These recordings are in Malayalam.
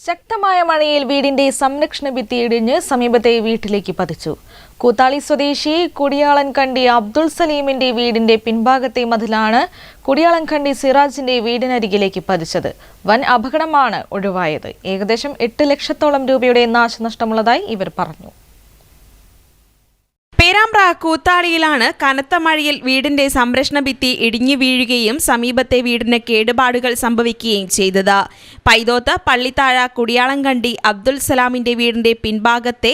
ശക്തമായ മഴയിൽ വീടിന്റെ സംരക്ഷണ ഭിത്തി ഇടിഞ്ഞ് സമീപത്തെ വീട്ടിലേക്ക് പതിച്ചു. കൂത്താളി സ്വദേശി കുടിയാളൻകണ്ടി അബ്ദുൾ സലീമിന്റെ വീടിന്റെ പിൻഭാഗത്തെ മതിലാണ് കുടിയാളൻകണ്ടി സിറാജിന്റെ വീടിനരികിലേക്ക് പതിച്ചത്. വൻ അപകടമാണ് ഒഴിവായത്. ഏകദേശം 8 ലക്ഷത്തോളം രൂപയുടെ നാശനഷ്ടമുള്ളതായി ഇവർ പറഞ്ഞു. പേരാമ്പ്ര കൂത്താളിയിലാണ് കനത്ത മഴയിൽ വീടിന്റെ സംരക്ഷണ ഭിത്തി ഇടിഞ്ഞു വീഴുകയും സമീപത്തെ വീടിന് കേടുപാടുകൾ സംഭവിക്കുകയും ചെയ്തത്. പൈതോത്ത് പള്ളിത്താഴ കുടിയാളൻകണ്ടി അബ്ദുൾ സലാമിന്റെ വീടിന്റെ പിൻഭാഗത്തെ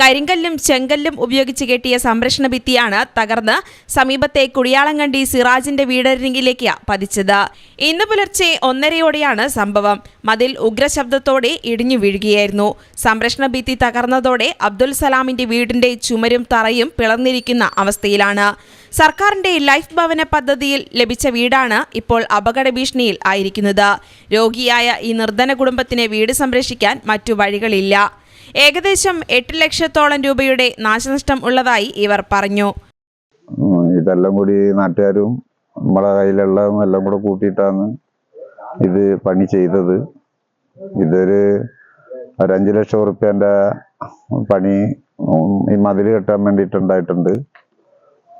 കരിങ്കല്ലും ചെങ്കല്ലും ഉപയോഗിച്ച് കെട്ടിയ സംരക്ഷണ ഭിത്തിയാണ് തകർന്ന് സമീപത്തെ കുടിയാളൻകണ്ടി സിറാജിന്റെ വീടരികിലേക്ക് പതിച്ചത്. ഇന്ന് പുലർച്ചെ 1:30-ഓടെയാണ് സംഭവം. മതിൽ ഉഗ്രശബ്ദത്തോടെ ഇടിഞ്ഞു വീഴുകയായിരുന്നു. സംരക്ഷണ ഭിത്തി തകർന്നതോടെ അബ്ദുൾ സലാമിന്റെ വീടിന്റെ ചുമരും തറയും പിളർന്നിരിക്കുന്ന അവസ്ഥയിലാണ്. സർക്കാരിന്റെ ലൈഫ് ഭവന പദ്ധതിയിൽ ലഭിച്ച വീടാണ് ഇപ്പോൾ അപകട ഭീഷണിയിൽ ആയിരിക്കുന്നത്. രോഗിയായ ഈ നിർധന കുടുംബത്തിന് വീട് സംരക്ഷിക്കാൻ മറ്റു വഴികളില്ല. ഏകദേശം 8 ലക്ഷത്തോളം രൂപയുടെ നാശനഷ്ടം ഉള്ളതായി ഇവർ പറഞ്ഞു. ഇതെല്ലാം കൂടി നാട്ടുകാരും നമ്മളെ കയ്യിലുള്ളതും എല്ലാം കൂടെ കൂട്ടിയിട്ടാണ് ഇത് പണി ചെയ്തത്. ഇതൊരു 5 ലക്ഷം റുപ്യൻ്റെ പണി ഈ മതിൽ കെട്ടാൻ വേണ്ടിയിട്ടുണ്ടായിട്ടുണ്ട്.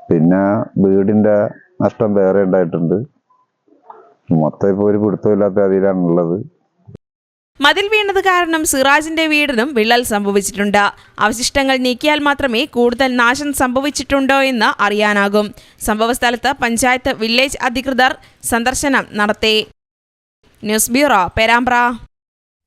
പിന്നെ വീടിന്റെ നഷ്ടം വേറെ ഉണ്ടായിട്ടുണ്ട്. മൊത്തം ഇപ്പോൾ ഒരു പിടുത്തമില്ലാത്ത അതിലാണുള്ളത്. മതിൽ വീണത് കാരണം സിറാജിന്റെ വീടിനും വിള്ളൽ സംഭവിച്ചിട്ടുണ്ട്. അവശിഷ്ടങ്ങൾ നീക്കിയാൽ മാത്രമേ കൂടുതൽ നാശം സംഭവിച്ചിട്ടുണ്ടോ എന്ന് അറിയാനാകും. സംഭവസ്ഥലത്ത് പഞ്ചായത്ത് വില്ലേജ് അധികൃതർ സന്ദർശനം നടത്തി. News bureau, Perambra.